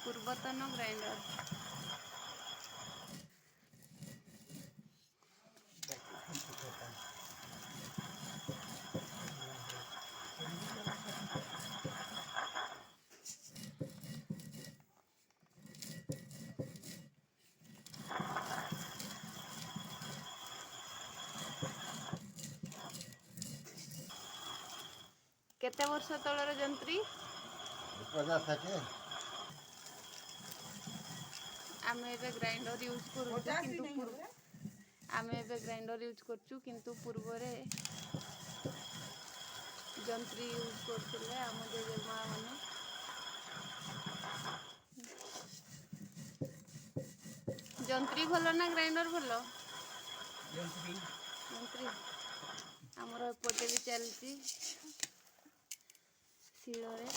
ପୂର୍ବତନ ଗ୍ରାଇଣ୍ଡର। केते वर्ष तलर जंत्री? 50-60। आम एबे ग्राइंडर यूज करूँ किंतु आम एबे ग्राइंडर यूज करचु किंतु पूर्वरे जंत्री यूज करथिले आम जेजेमा माने। जंत्री भलो ना ग्राइंडर भलो? जंत्री आमर एपटे भी चलती शिଳରେ।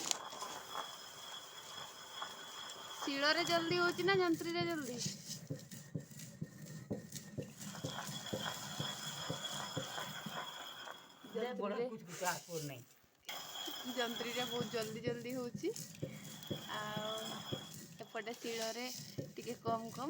शिଳରେ जल्दी होची ना जंत्री रे जल्दी? जंत्री रे बहुत जल्दी जल्दी होची आ एपटे शिଳରେ टिके कम कम।